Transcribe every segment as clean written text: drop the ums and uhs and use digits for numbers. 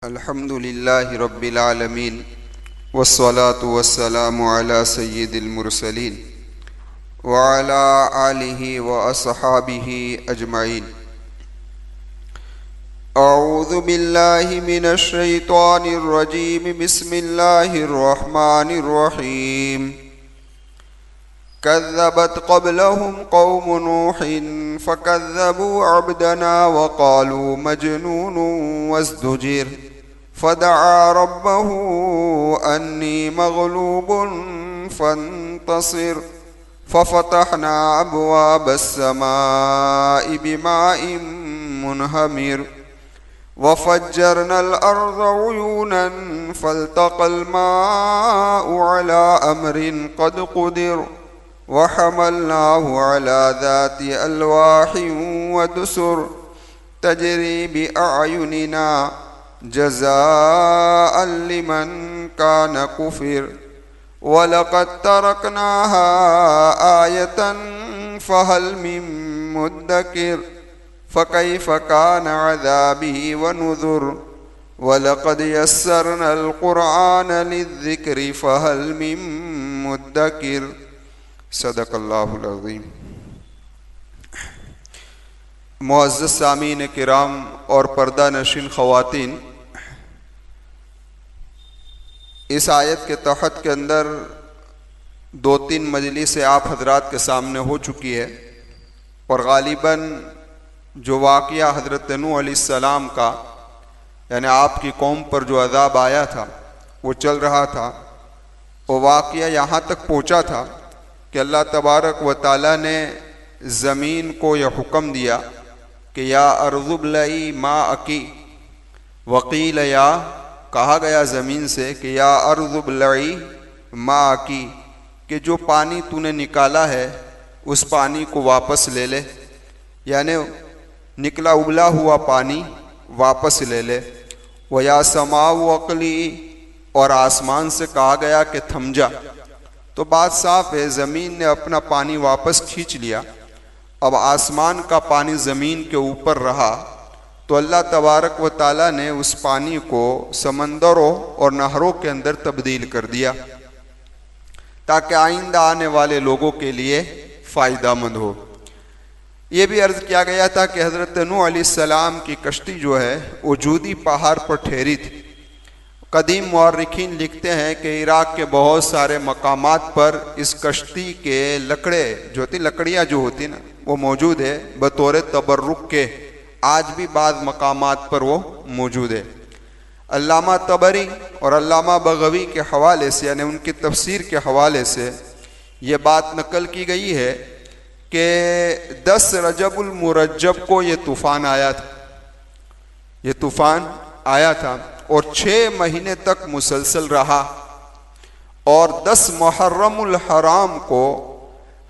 الحمد لله رب العالمين والصلاة والسلام على سيد المرسلين وعلى آله وأصحابه أجمعين. أعوذ بالله من الشيطان الرجيم. بسم الله الرحمن الرحيم. كذبت قبلهم قوم نوح فكذبوا عبدنا وقالوا مجنون وازدجر فدعا ربه أني مغلوب فانتصر ففتحنا أبواب السماء بماء منهمر وفجرنا الأرض عيونا فالتقى الماء على أمر قد قدر وحملناه على ذات ألواح ودسر تجري بأعيننا جزاء لمن كان كفر ولقد تركناها آية فهل من مدكر فكيف كان عذابي ونذر ولقد يسرنا القرآن للذكر فهل من مدكر. صدق اللہ العظیم. معزز سامعین کرام اور پردہ نشین خواتین، اس آیت کے تحت کے اندر 2-3 مجلسیں آپ حضرات کے سامنے ہو چکی ہے، اور غالباً جو واقعہ حضرت نوح علیہ السلام کا، یعنی آپ کی قوم پر جو عذاب آیا تھا وہ چل رہا تھا. وہ واقعہ یہاں تک پہنچا تھا کہ اللہ تبارک و تعالیٰ نے زمین کو یہ حکم دیا کہ یا ارض ابلعی ماءکی، وقیل یا، کہا گیا زمین سے کہ یا ارض ابلعی ماءکی، کہ جو پانی تو نے نکالا ہے اس پانی کو واپس لے لے، یعنی نکلا ابلا ہوا پانی واپس لے لے. وَيَا سَمَاءُ اقْلِعِي، اور آسمان سے کہا گیا کہ تھم جا. تو بات صاف ہے، زمین نے اپنا پانی واپس کھینچ لیا. اب آسمان کا پانی زمین کے اوپر رہا تو اللہ تبارک و تعالیٰ نے اس پانی کو سمندروں اور نہروں کے اندر تبدیل کر دیا تاکہ آئندہ آنے والے لوگوں کے لیے فائدہ مند ہو. یہ بھی عرض کیا گیا تھا کہ حضرت نوح علیہ السلام کی کشتی جو ہے وہ جودی پہاڑ پر ٹھہری تھی. قدیم مورخین لکھتے ہیں کہ عراق کے بہت سارے مقامات پر اس کشتی کے لکڑیاں جو ہوتی نا وہ موجود ہے بطور تبرک کے. آج بھی بعض مقامات پر وہ موجود ہے. علامہ طبری اور علامہ بغوی کے حوالے سے، یعنی ان کی تفسیر کے حوالے سے یہ بات نقل کی گئی ہے کہ 10 رجب المرجب کو یہ طوفان آیا تھا اور 6 مہینے تک مسلسل رہا، اور 10 محرم الحرام کو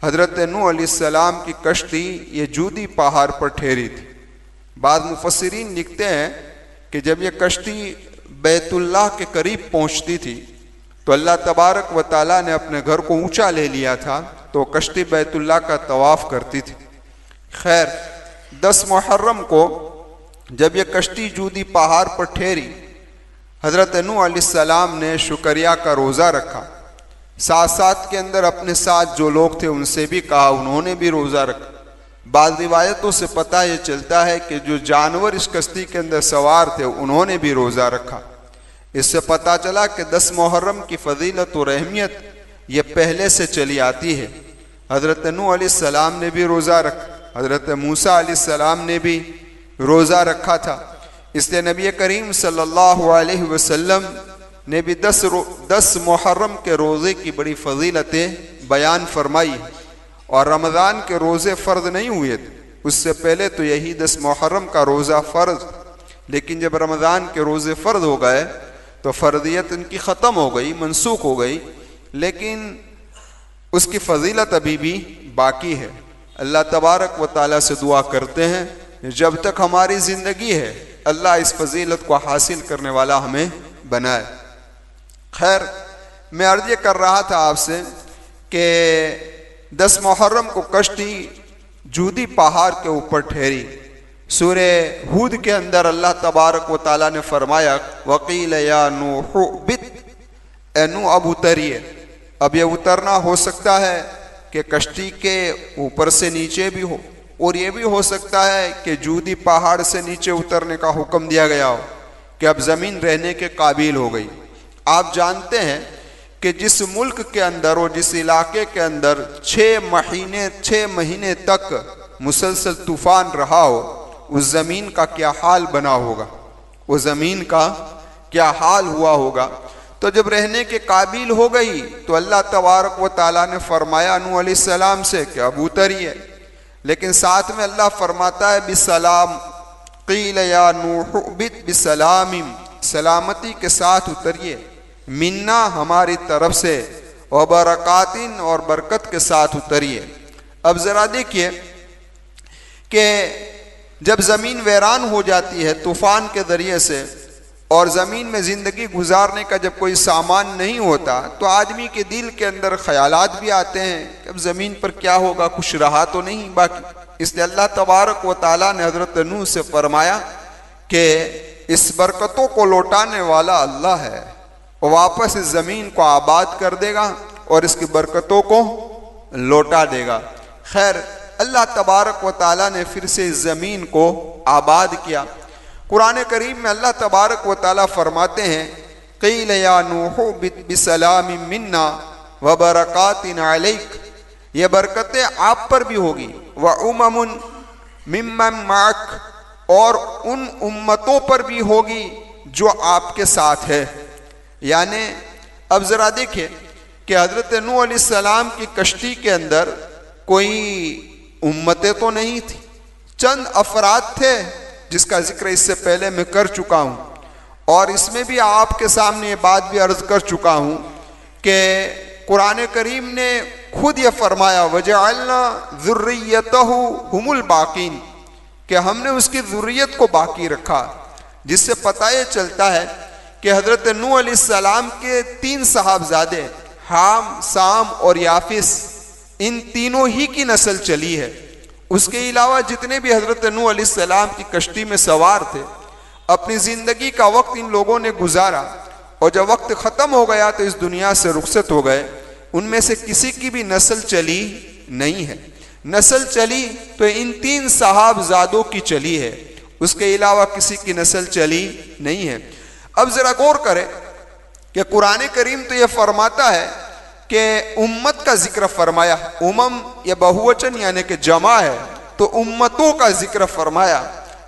حضرت نوح علیہ السلام کی کشتی یہ جودی پہاڑ پر ٹھہری تھی. بعض مفسرین لکھتے ہیں کہ جب یہ کشتی بیت اللہ کے قریب پہنچتی تھی تو اللہ تبارک و تعالیٰ نے اپنے گھر کو اونچا لے لیا تھا تو کشتی بیت اللہ کا طواف کرتی تھی. خیر، 10 محرم کو جب یہ کشتی جودی پہاڑ پر ٹھہری، حضرت نوح علیہ السلام نے شکریہ کا روزہ رکھا. ساتھ کے اندر اپنے ساتھ جو لوگ تھے ان سے بھی کہا، انہوں نے بھی روزہ رکھا. بعض روایتوں سے پتہ یہ چلتا ہے کہ جو جانور اس کشتی کے اندر سوار تھے انہوں نے بھی روزہ رکھا. اس سے پتہ چلا کہ 10 محرم کی فضیلت اور اہمیت یہ پہلے سے چلی آتی ہے. حضرت نوح علیہ السلام نے بھی روزہ رکھا، حضرت موسیٰ علیہ السلام نے بھی روزہ رکھا تھا. اس لیے نبی کریم صلی اللہ علیہ وسلم نے بھی 10 محرم کے روزے کی بڑی فضیلتیں بیان فرمائی. اور رمضان کے روزے فرض نہیں ہوئے تھے، اس سے پہلے تو یہی 10 محرم کا روزہ فرض، لیکن جب رمضان کے روزے فرض ہو گئے تو فرضیت ان کی ختم ہو گئی، منسوخ ہو گئی، لیکن اس کی فضیلت ابھی بھی باقی ہے. اللہ تبارک و تعالیٰ سے دعا کرتے ہیں جب تک ہماری زندگی ہے اللہ اس فضیلت کو حاصل کرنے والا ہمیں بنائے. خیر، میں عرض یہ کر رہا تھا آپ سے کہ 10 محرم کو کشتی جودی پہاڑ کے اوپر ٹھہری سورہ ہود کے اندر اللہ تبارک و تعالیٰ نے فرمایا وقیل یا نوح اہبط، اے نوح اب اتریے۔ اب یہ اترنا ہو سکتا ہے کہ کشتی کے اوپر سے نیچے بھی ہو، اور یہ بھی ہو سکتا ہے کہ جودی پہاڑ سے نیچے اترنے کا حکم دیا گیا ہو کہ اب زمین رہنے کے قابل ہو گئی۔ آپ جانتے ہیں کہ جس ملک کے اندر اور جس علاقے کے اندر 6 مہینے تک مسلسل طوفان رہا ہو، اس زمین کا کیا حال بنا ہوگا، وہ زمین کا کیا حال ہوا ہوگا۔ تو جب رہنے کے قابل ہو گئی تو اللہ تبارک و تعالیٰ نے فرمایا نوح علیہ السلام سے کہ اب اتریے، لیکن ساتھ میں اللہ فرماتا ہے بسلام، قیل یا نوح اہبط بسلام، سلامتی کے ساتھ اتریے، منا ہماری طرف سے، وبرکات اور برکت کے ساتھ اتریے۔ اب ذرا دیکھیے کہ جب زمین ویران ہو جاتی ہے طوفان کے ذریعے سے، اور زمین میں زندگی گزارنے کا جب کوئی سامان نہیں ہوتا تو آدمی کے دل کے اندر خیالات بھی آتے ہیں کہ اب زمین پر کیا ہوگا، کچھ رہا تو نہیں باقی۔ اس لیے اللہ تبارک و تعالیٰ نے حضرت نوح سے فرمایا کہ اس برکتوں کو لوٹانے والا اللہ ہے، وہ واپس اس زمین کو آباد کر دے گا اور اس کی برکتوں کو لوٹا دے گا۔ خیر، اللہ تبارک و تعالیٰ نے پھر سے اس زمین کو آباد کیا۔ قرآن کریم میں اللہ تبارک و تعالیٰ فرماتے ہیں قیل یا نوح اہبط بسلام منا وبرکات علیک، یہ برکتیں آپ پر بھی ہوگی، وامم ممن معک، اور ان امتوں پر بھی ہوگی جو آپ کے ساتھ ہے۔ یعنی اب ذرا دیکھیں کہ حضرت نوح علیہ السلام کی کشتی کے اندر کوئی امتیں تو نہیں تھی، چند افراد تھے جس کا ذکر اس سے پہلے میں کر چکا ہوں، اور اس میں بھی آپ کے سامنے یہ بات بھی عرض کر چکا ہوں کہ قرآن کریم نے خود یہ فرمایا وجعلنا ذریتہ ہم الباقین، کہ ہم نے اس کی ذریت کو باقی رکھا، جس سے پتہ یہ چلتا ہے کہ حضرت نوح علیہ السلام کے 3 صاحبزادے حام، سام اور یافس، ان تینوں ہی کی نسل چلی ہے۔ اس کے علاوہ جتنے بھی حضرت نوح علیہ السلام کی کشتی میں سوار تھے، اپنی زندگی کا وقت ان لوگوں نے گزارا، اور جب وقت ختم ہو گیا تو اس دنیا سے رخصت ہو گئے۔ ان میں سے کسی کی بھی نسل چلی نہیں ہے، نسل چلی تو ان 3 صاحبزادوں کی چلی ہے، اس کے علاوہ کسی کی نسل چلی نہیں ہے۔ اب ذرا غور کریں کہ قرآن کریم تو یہ فرماتا ہے کہ امت کا ذکر فرمایا، یہ بہووچن یعنی کہ جمع ہے، تو امتوں کا ذکر فرمایا،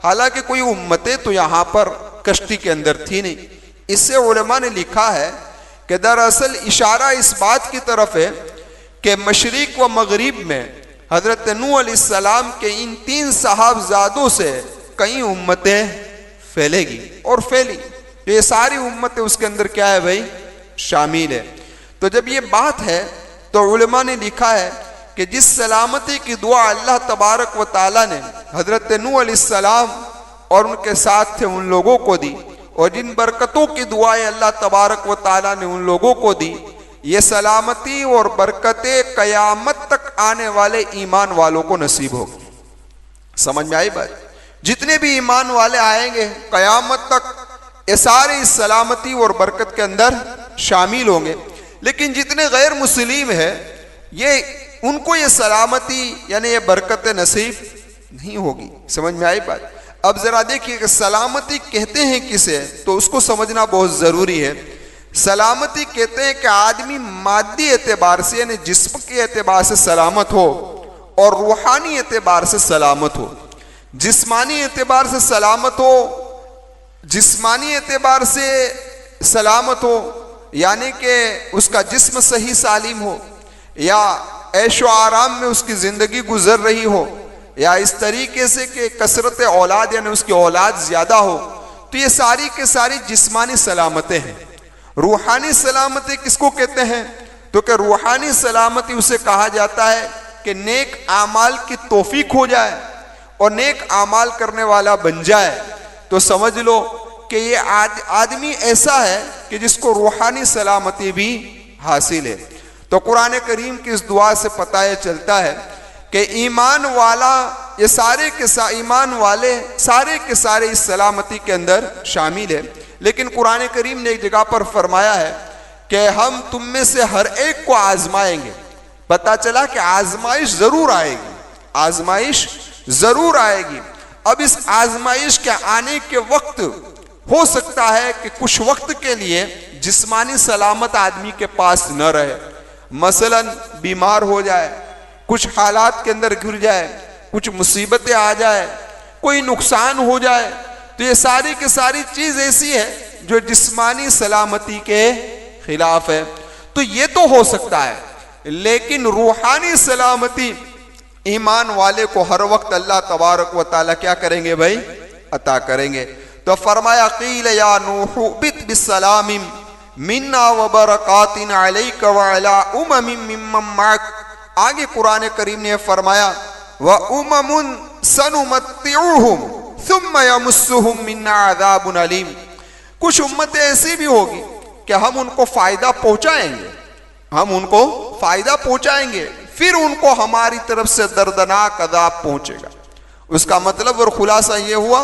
حالانکہ کوئی امتیں تو یہاں پر کشتی کے اندر تھی نہیں۔ اس سے علماء نے لکھا ہے کہ دراصل اشارہ اس بات کی طرف ہے کہ مشرق و مغرب میں حضرت نوح علیہ السلام کے ان 3 صاحبزادوں سے کئی امتیں پھیلے گی، اور پھیلی تو یہ ساری امتیں اس کے اندر کیا ہے بھائی، شامل ہے۔ تو جب یہ بات ہے تو علماء نے لکھا ہے کہ جس سلامتی کی دعا اللہ تبارک و تعالیٰ نے حضرت نوح علیہ السلام اور ان کے ساتھ تھے ان لوگوں کو دی، اور جن برکتوں کی دعائیں اللہ تبارک و تعالیٰ نے ان لوگوں کو دی، یہ سلامتی اور برکتیں قیامت تک آنے والے ایمان والوں کو نصیب ہوگی۔ سمجھ میں آئی بات؟ جتنے بھی ایمان والے آئیں گے قیامت تک یہ سارے اس سلامتی اور برکت کے اندر شامل ہوں گے، لیکن جتنے غیر مسلم ہیں ان کو یہ سلامتی یعنی یہ برکت نصیب نہیں ہوگی۔ سمجھ میں آئی بات؟ اب ذرا دیکھیے کہ سلامتی کہتے ہیں کسے، تو اس کو سمجھنا بہت ضروری ہے۔ سلامتی کہتے ہیں کہ آدمی مادی اعتبار سے یعنی جسم کے اعتبار سے سلامت ہو اور روحانی اعتبار سے سلامت ہو۔ جسمانی اعتبار سے سلامت ہو، جسمانی اعتبار سے سلامت ہو یعنی کہ اس کا جسم صحیح سالم ہو، یا عیش و آرام میں اس کی زندگی گزر رہی ہو، یا اس طریقے سے کہ کثرت اولاد یعنی اس کی اولاد زیادہ ہو، تو یہ ساری کے ساری جسمانی سلامتیں ہیں۔ روحانی سلامتی کس کو کہتے ہیں؟ تو کہ روحانی سلامتی اسے کہا جاتا ہے کہ نیک اعمال کی توفیق ہو جائے اور نیک اعمال کرنے والا بن جائے، تو سمجھ لو کہ یہ آدمی ایسا ہے کہ جس کو روحانی سلامتی بھی حاصل ہے۔ تو قرآن کریم کی اس دعا سے پتہ یہ چلتا ہے کہ ایمان والا یہ سارے کے ایمان والے سارے کے سارے اس سلامتی کے اندر شامل ہے. لیکن قرآن کریم نے ایک جگہ پر فرمایا ہے کہ ہم تم میں سے ہر ایک کو آزمائیں گے. پتہ چلا کہ آزمائش ضرور آئے گی, آزمائش ضرور آئے گی. اب اس آزمائش کے آنے کے وقت ہو سکتا ہے کہ کچھ وقت کے لیے جسمانی سلامت آدمی کے پاس نہ رہے, مثلا بیمار ہو جائے, کچھ حالات کے اندر گر جائے, کچھ مصیبتیں آ جائے, کوئی نقصان ہو جائے. تو یہ ساری کی ساری چیز ایسی ہے جو جسمانی سلامتی کے خلاف ہے. تو یہ تو ہو سکتا ہے, لیکن روحانی سلامتی ایمان والے کو ہر وقت اللہ تبارک و تعالیٰ کیا کریں گے بھائی؟ عطا کریں گے. تو فرمایا قیل یا نوح بت بالسلام منا وبرکات علیک وعلی ممن معک. آگے قرآن کریم نے فرمایا وَأُمَمٌ سَنُمَتِّعُهُمْ ثُمَّ يَمُسُّهُمْ مِنَّا عَذَابٌ عَلِيمٌ. کچھ امتیں ایسی بھی ہوگی کہ ہم ان کو فائدہ پہنچائیں گے, ہم ان کو فائدہ پہنچائیں گے, پھر ان کو ہماری طرف سے دردناک عذاب پہنچے گا. اس کا مطلب اور خلاصہ یہ ہوا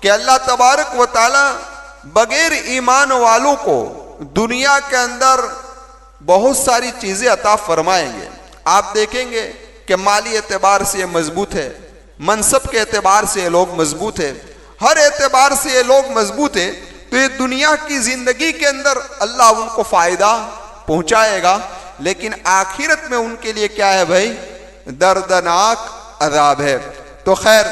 کہ اللہ تبارک و تعالی بغیر ایمان والوں کو دنیا کے اندر بہت ساری چیزیں عطا فرمائیں گے. آپ دیکھیں گے کہ مالی اعتبار سے یہ مضبوط ہے, منصب کے اعتبار سے یہ لوگ مضبوط ہے, ہر اعتبار سے یہ لوگ مضبوط ہے. تو یہ دنیا کی زندگی کے اندر اللہ ان کو فائدہ پہنچائے گا, لیکن آخرت میں ان کے لیے کیا ہے بھائی؟ دردناک عذاب ہے. تو خیر,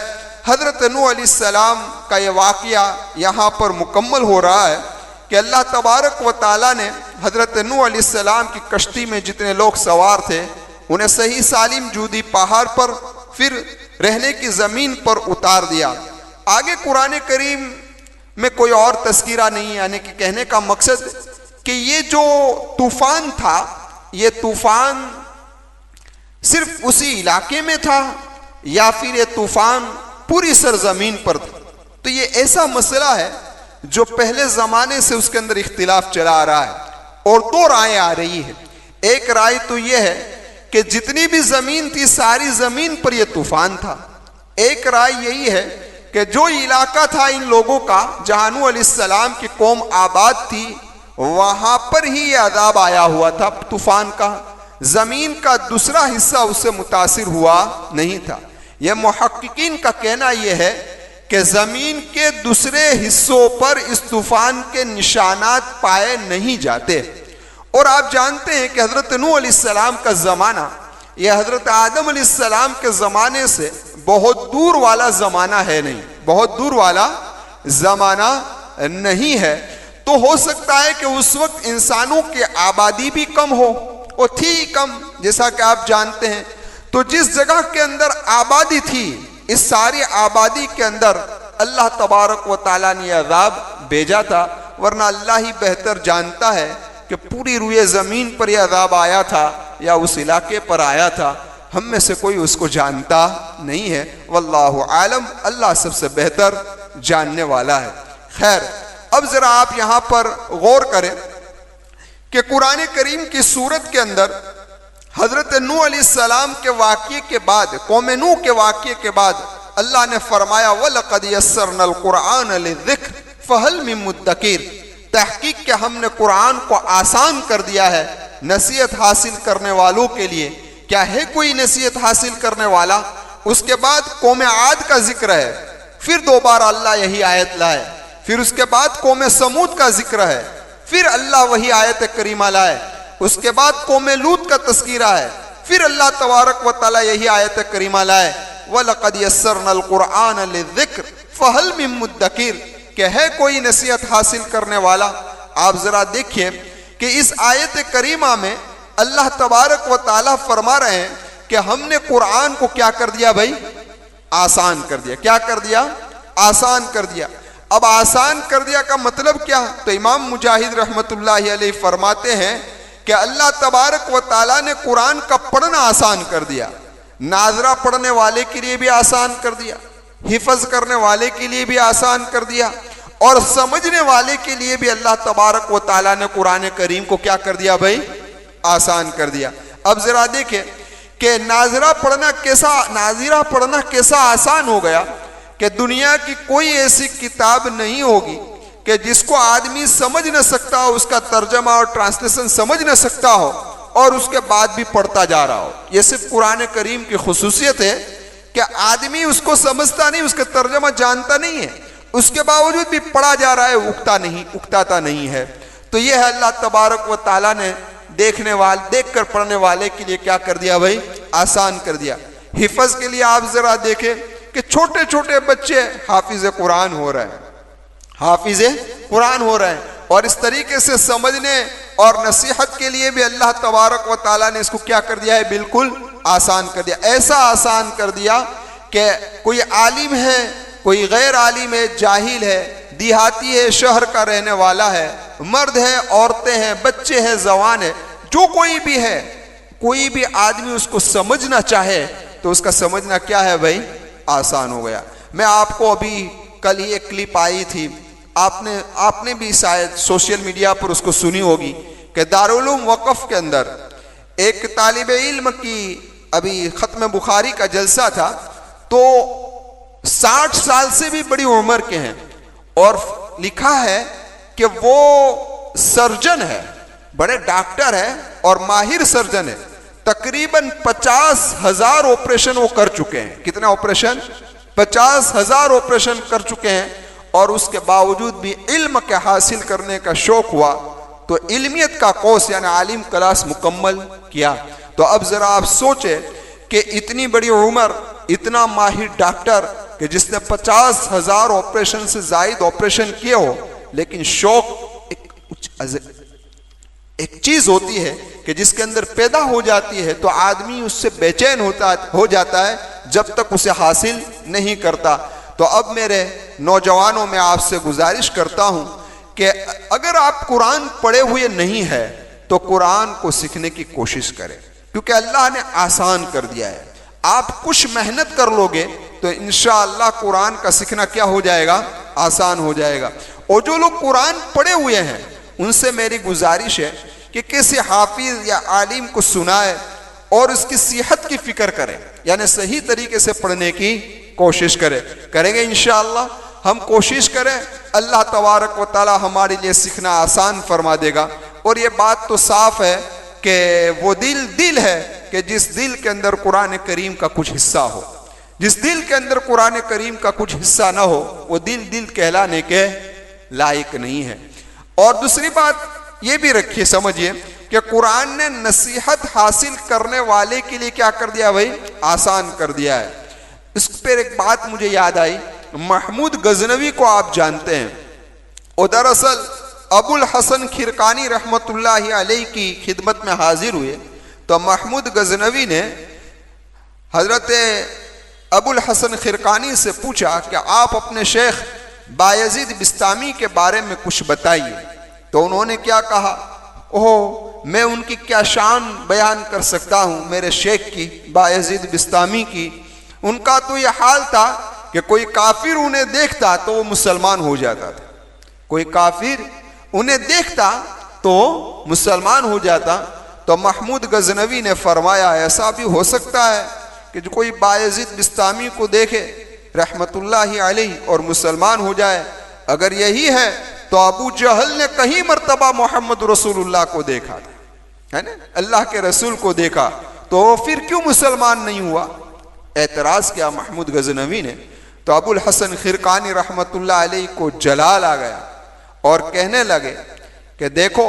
حضرت نوح علیہ السلام کا یہ واقعہ یہاں پر مکمل ہو رہا ہے کہ اللہ تبارک و تعالیٰ نے حضرت نوح علیہ السلام کی کشتی میں جتنے لوگ سوار تھے انہیں صحیح سالم جودی پہاڑ پر پھر رہنے کی زمین پر اتار دیا. آگے قرآن کریم میں کوئی اور تذکرہ نہیں, یعنی کہ کہنے کا مقصد کہ یہ جو طوفان تھا, یہ طوفان صرف اسی علاقے میں تھا یا پھر یہ طوفان پوری سرزمین پر تھا. تو یہ ایسا مسئلہ ہے جو پہلے زمانے سے اس کے اندر اختلاف چلا آ رہا ہے, اور دو رائے آ رہی ہے. ایک رائے تو یہ ہے کہ جتنی بھی زمین تھی ساری زمین پر یہ طوفان تھا. ایک رائے یہی ہے کہ جو علاقہ تھا ان لوگوں کا جہاں نوح علیہ السلام کی قوم آباد تھی وہاں پر ہی یہ عذاب آیا ہوا تھا طوفان کا, زمین کا دوسرا حصہ اس سے متاثر ہوا نہیں تھا. یہ محققین کا کہنا یہ ہے کہ زمین کے دوسرے حصوں پر اس طوفان کے نشانات پائے نہیں جاتے. اور آپ جانتے ہیں کہ حضرت نوح علیہ السلام کا زمانہ یہ حضرت آدم علیہ السلام کے زمانے سے بہت دور والا زمانہ ہے نہیں, بہت دور والا زمانہ نہیں ہے. تو ہو سکتا ہے کہ اس وقت انسانوں کی آبادی بھی کم ہو, اور تھی کم جیسا کہ آپ جانتے ہیں. تو جس جگہ کے اندر آبادی تھی اس ساری آبادی کے اندر اللہ تبارک و تعالیٰ نے عذاب بھیجا تھا, ورنہ اللہ ہی بہتر جانتا ہے کہ پوری روئے زمین پر یہ عذاب آیا تھا یا اس علاقے پر آیا تھا. ہم میں سے کوئی اس کو جانتا نہیں ہے, واللہ عالم, اللہ سب سے بہتر جاننے والا ہے. خیر, اب ذرا آپ یہاں پر غور کریں کہ قرآن کریم کی سورت کے اندر حضرت نوح علیہ السلام کے واقعے کے بعد, قوم نوح کے واقعے کے بعد اللہ نے فرمایا وَلَقَدْ يَسَّرْنَا الْقُرْآنَ لِلذِّكْرِ فَهَلْ مِن مُدَّكِرٍ. تحقیق کہ ہم نے قرآن کو آسان کر دیا ہے نصیحت حاصل کرنے والوں کے لیے. کیا ہے کوئی نصیحت حاصل کرنے والا؟ اس کے بعد قوم عاد کا ذکر ہے, پھر دوبارہ اللہ یہی آیت لائے. پھر اس کے بعد قوم سمود کا ذکر ہے, پھر اللہ وہی آیت کریمہ لائے. اس کے بعد قوم لوط کا تذکرہ ہے, پھر اللہ تبارک و تعالیٰ یہی آیت کریمہ لائے وَلَقَدْ يَسَّرْنَا الْقُرْآنَ لِلذِّكْرِ فَهَلْ مِن مُدَّكِرٍ. کہ ہے کوئی نصیحت حاصل کرنے والا؟ آپ ذرا دیکھیں کہ اس آیت کریمہ میں اللہ تبارک و تعالیٰ فرما رہے ہیں کہ ہم نے قرآن کو کیا کر دیا بھائی؟ آسان کر دیا. کیا کر دیا؟ آسان کر دیا. اب آسان کر دیا کا مطلب کیا؟ تو امام مجاہد رحمت اللہ علیہ فرماتے ہیں کہ اللہ تبارک و تعالیٰ نے قرآن کا پڑھنا آسان کر دیا, ناظرہ پڑھنے والے کے لیے بھی آسان کر دیا, حفظ کرنے والے کے لیے بھی آسان کر دیا, اور سمجھنے والے کے لیے بھی اللہ تبارک و تعالیٰ نے قرآن کریم کو کیا کر دیا بھائی؟ آسان کر دیا. اب ذرا دیکھیں کہ ناظرہ پڑھنا کیسا آسان ہو گیا کہ دنیا کی کوئی ایسی کتاب نہیں ہوگی کہ جس کو آدمی سمجھ نہ سکتا ہو، اس کا ترجمہ اور ٹرانسلیشن سمجھ نہ سکتا ہو اور اس کے بعد بھی پڑھتا جا رہا ہو۔ یہ صرف قرآن کریم کی خصوصیت ہے کہ آدمی اس کو سمجھتا نہیں، اس کا ترجمہ جانتا نہیں ہے، اس کے باوجود بھی پڑھا جا رہا ہے، اکتاتا نہیں ہے۔ تو یہ ہے اللہ تبارک و تعالیٰ نے دیکھ کر پڑھنے والے کے لیے کیا کر دیا بھائی؟ آسان کر دیا۔ حفظ کے لیے آپ ذرا دیکھیں کہ چھوٹے چھوٹے بچے حافظ قرآن ہو رہے ہیں، اور اس طریقے سے سمجھنے اور نصیحت کے لیے بھی اللہ تبارک و تعالیٰ نے اس کو کیا کر دیا ہے؟ بالکل آسان کر دیا۔ ایسا آسان کر دیا کہ کوئی عالم ہے، کوئی غیر عالم ہے، جاہل ہے، دیہاتی ہے، شہر کا رہنے والا ہے، مرد ہے، عورتیں ہیں، بچے ہیں، جوان ہے، جو کوئی بھی ہے، کوئی بھی آدمی اس کو سمجھنا چاہے تو اس کا سمجھنا کیا ہے بھائی؟ آسان ہو گیا۔ میں آپ کو ابھی کل ہی ایک کلپ آئی تھی، آپ نے بھی شاید سوشل میڈیا پر اس کو سنی ہوگی کہ دارالعلوم وقف کے اندر ایک طالب علم کی ابھی ختم بخاری کا جلسہ تھا، تو 60 سال سے بھی بڑی عمر کے ہیں، اور لکھا ہے کہ وہ سرجن ہے، بڑے ڈاکٹر ہے اور ماہر سرجن ہے، تقریباً 50,000 آپریشن وہ کر چکے ہیں۔ کتنے آپریشن؟ 50,000 آپریشن کر چکے ہیں، اور اس کے باوجود بھی علم کے حاصل کرنے کا شوق ہوا تو علمیت کا کورس یعنی عالم کلاس مکمل کیا۔ تو اب ذرا آپ سوچیں کہ اتنی بڑی عمر، اتنا ماہر ڈاکٹر کہ جس نے 50,000 آپریشن سے زائد آپریشن کیے ہو، لیکن شوق ایک چیز ہوتی ہے کہ جس کے اندر پیدا ہو جاتی ہے تو آدمی اس سے بے چین ہو جاتا ہے جب تک اسے حاصل نہیں کرتا۔ تو اب میرے نوجوانوں میں آپ سے گزارش کرتا ہوں کہ اگر آپ قرآن پڑھے ہوئے نہیں ہے تو قرآن کو سیکھنے کی کوشش کریں، کیونکہ اللہ نے آسان کر دیا ہے۔ آپ کچھ محنت کر لو گے تو انشاءاللہ قرآن کا سیکھنا کیا ہو جائے گا؟ آسان ہو جائے گا۔ اور جو لوگ قرآن پڑھے ہوئے ہیں ان سے میری گزارش ہے کہ کسی حافظ یا عالم کو سنائے اور اس کی صحت کی فکر کریں، یعنی صحیح طریقے سے پڑھنے کی کوشش کریں گے انشاءاللہ۔ ہم کوشش کریں، اللہ تبارک و تعالی ہمارے لیے سیکھنا آسان فرما دے گا۔ اور یہ بات تو صاف ہے کہ وہ دل ہے کہ جس دل کے اندر قرآن کریم کا کچھ حصہ ہو، جس دل کے اندر قرآن کریم کا کچھ حصہ نہ ہو، وہ دل کہلانے کے لائق نہیں ہے۔ اور دوسری بات یہ بھی رکھیے، سمجھیے کہ قرآن نے نصیحت حاصل کرنے والے کے لیے کیا کر دیا بھائی؟ آسان کر دیا ہے۔ اس پر ایک بات مجھے یاد آئی، محمود غزنوی کو آپ جانتے ہیں، وہ دراصل ابو الحسن خرقانی رحمت اللہ علیہ کی خدمت میں حاضر ہوئے، تو محمود غزنوی نے حضرت ابو الحسن خرقانی سے پوچھا کہ آپ اپنے شیخ بایزید بستامی کے بارے میں کچھ بتائیے۔ تو انہوں نے کیا کہا؟ میں ان کی کیا شان بیان کر سکتا ہوں میرے شیخ کی، بایزید بستامی کی۔ ان کا تو یہ حال تھا کہ کوئی کافر انہیں دیکھتا تو وہ مسلمان ہو جاتا تھا، کوئی کافر انہیں دیکھتا تو مسلمان ہو جاتا۔ تو محمود غزنوی نے فرمایا ایسا بھی ہو سکتا ہے کہ جو کوئی بایزید بستامی کو دیکھے رحمت اللہ علیہ اور مسلمان ہو جائے؟ اگر یہی ہے تو ابو جہل نے کئی مرتبہ محمد رسول اللہ کو دیکھا تھا، ہے نا، اللہ کے رسول کو دیکھا، تو وہ پھر کیوں مسلمان نہیں ہوا؟ اعتراض کیا محمود غزنوی نے۔ تو ابو الحسن خرقانی رحمت اللہ علیہ کو جلال آ گیا اور کہنے لگے کہ دیکھو،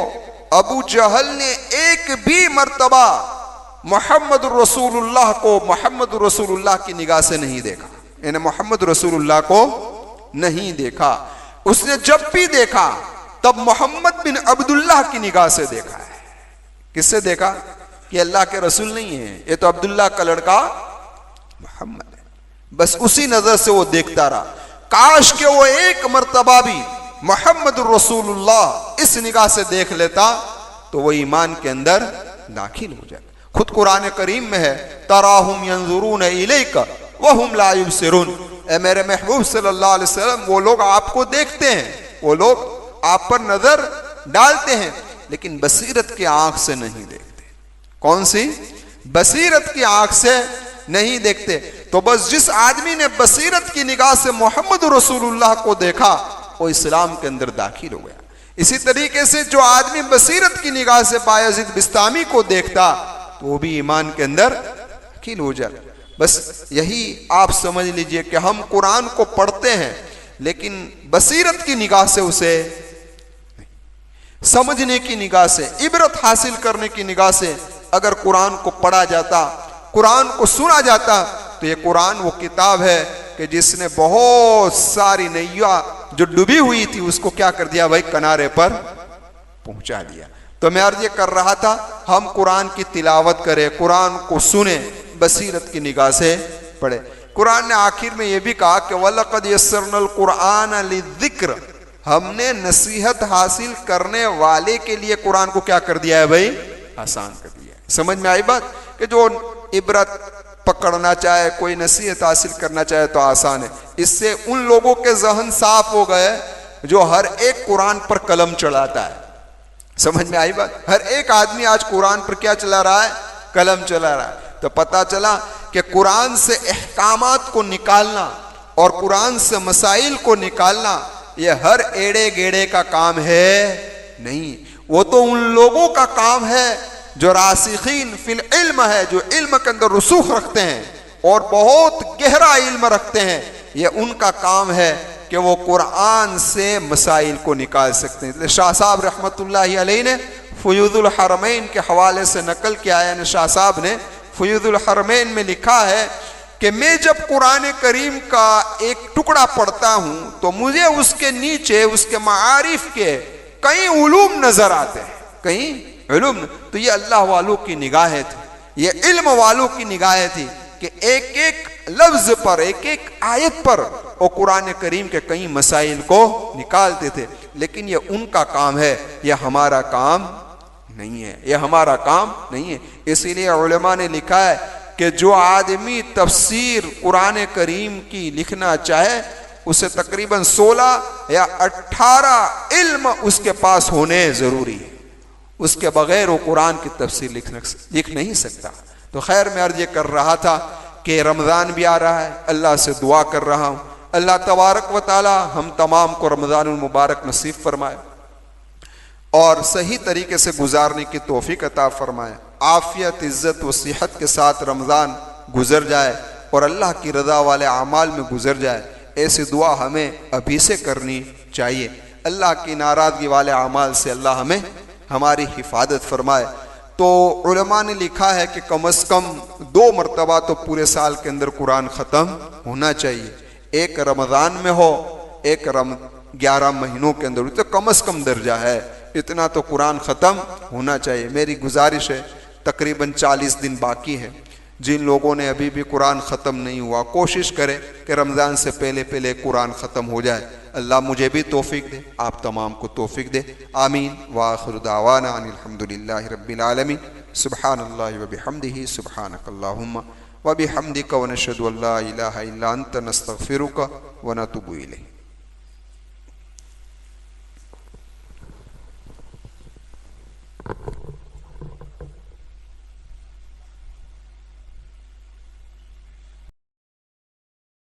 ابو جہل نے ایک بھی مرتبہ محمد رسول اللہ کو محمد رسول اللہ کی نگاہ سے نہیں دیکھا، یعنی محمد رسول اللہ کو نہیں دیکھا۔ اس نے جب بھی دیکھا تب محمد بن عبداللہ کی نگاہ سے دیکھا ہے۔ کس سے دیکھا؟ کہ اللہ کے رسول نہیں ہے، یہ تو عبداللہ کا لڑکا محمد ہے، بس اسی نظر سے وہ دیکھتا رہا۔ کاش کہ وہ ایک مرتبہ بھی محمد رسول اللہ اس نگاہ سے دیکھ لیتا تو وہ ایمان کے اندر داخل ہو جاتا۔ خود قرآن کریم میں ہے تراہم ینظرون الیک وہم لا یبصرون، اے میرے محبوب صلی اللہ علیہ وسلم، وہ لوگ آپ کو دیکھتے ہیں، وہ لوگ آپ پر نظر ڈالتے ہیں، لیکن بصیرت کی آنکھ سے نہیں دیکھتے۔ کون سی؟ بصیرت کی آنکھ سے نہیں دیکھتے. تو بس جس آدمی نے بصیرت کی نگاہ سے محمد رسول اللہ کو دیکھا وہ اسلام کے اندر داخل ہو گیا. اسی طریقے سے جو آدمی بصیرت کی نگاہ سے بایزید بستامی کو دیکھتا تو وہ بھی ایمان کے اندر داخل ہو جاتا. بس یہی آپ سمجھ لیجئے کہ ہم قرآن کو پڑھتے ہیں لیکن بصیرت کی نگاہ سے اسے سمجھنے کی نگاہ سے, عبرت حاصل کرنے کی نگاہ سے اگر قرآن کو پڑھا جاتا, قرآن کو سنا جاتا تو یہ قرآن وہ کتاب ہے کہ جس نے بہت ساری نیا جو ڈوبی ہوئی تھی اس کو کیا کر دیا بھائی, کنارے پر پہنچا دیا. تو میں عرض یہ کر رہا تھا ہم قرآن کی تلاوت کریں, قرآن کو سنیں, بصیرت کی نگاہ سے پڑھیں. قرآن نے آخر میں یہ بھی کہا کہ وَلَقَدْ يَسَّرْنَا الْقُرْآنَ لِلذِّكْرِ, ہم نے نصیحت حاصل کرنے والے کے لیے قرآن کو کیا کر دیا ہے بھائی, آسان کر دیا ہے. سمجھ میں آئی بات کہ جو عبرت پکڑنا چاہے, کوئی نصیحت حاصل کرنا چاہے تو آسان ہے. اس سے ان لوگوں کے ذہن صاف ہو گئے جو ہر ایک قرآن پر قلم چلاتا ہے. سمجھ میں آئی بات, ہر ایک آدمی آج قرآن پر کیا چلا رہا ہے, قلم چلا رہا ہے. تو پتا چلا کہ قرآن سے احکامات کو نکالنا اور قرآن سے مسائل کو نکالنا یہ ہر ایڑے گیڑے کا کام ہے نہیں, وہ تو ان لوگوں کا کام ہے جو راسخین فی العلم ہے, جو علم کے اندر رسوخ رکھتے ہیں اور بہت گہرا علم رکھتے ہیں. یہ ان کا کام ہے کہ وہ قرآن سے مسائل کو نکال سکتے ہیں. شاہ صاحب رحمت اللہ علیہ نے فیوض الحرمین کے حوالے سے نقل کیا ہے, شاہ صاحب نے فیوض الحرمین میں لکھا ہے کہ میں جب قرآن کریم کا ایک ٹکڑا پڑھتا ہوں تو مجھے اس کے نیچے اس کے معارف کے کئی علوم نظر آتے ہیں, کئی علوم. تو یہ اللہ والوں کی نگاہیں تھی, یہ علم والوں کی نگاہیں تھی کہ ایک ایک لفظ پر, ایک ایک آیت پر وہ قرآن کریم کے کئی مسائل کو نکالتے تھے. لیکن یہ ان کا کام ہے, یہ ہمارا کام نہیں ہے, یہ ہمارا کام نہیں ہے. اسی لیے علماء نے لکھا ہے کہ جو آدمی تفسیر قرآن کریم کی لکھنا چاہے اسے تقریباً 16 یا 18 علم اس کے پاس ہونے ضروری ہے, اس کے بغیر وہ قرآن کی تفسیر لکھ نہیں سکتا. تو خیر میں عرض یہ کر رہا تھا کہ رمضان بھی آ رہا ہے, اللہ سے دعا کر رہا ہوں اللہ تبارک و تعالی ہم تمام کو رمضان المبارک نصیب فرمائے اور صحیح طریقے سے گزارنے کی توفیق عطا فرمائے. عافیت, عزت و صحت کے ساتھ رمضان گزر جائے اور اللہ کی رضا والے اعمال میں گزر جائے. ایسی دعا ہمیں ابھی سے کرنی چاہیے. اللہ کی ناراضگی والے اعمال سے اللہ ہمیں ہماری حفاظت فرمائے. تو علماء نے لکھا ہے کہ کم از کم 2 مرتبہ تو پورے سال کے اندر قرآن ختم ہونا چاہیے, ایک رمضان میں ہو, ایک 11 مہینوں کے اندر, تو کم از کم درجہ ہے, اتنا تو قرآن ختم ہونا چاہیے. میری گزارش ہے تقریباً 40 دن باقی ہے, جن لوگوں نے ابھی بھی قرآن ختم نہیں ہوا کوشش کرے کہ رمضان سے پہلے قرآن ختم ہو جائے. اللہ مجھے بھی توفیق دے, آپ تمام کو توفیق دے, آمین. وآخر دعوانا ان الحمدللہ رب العالمین. سبحان اللہ وبحمدہ, سبحانک اللہم وبحمدک, ونشہد ان لا الہ الا انت, نستغفرک ونتوب الیک.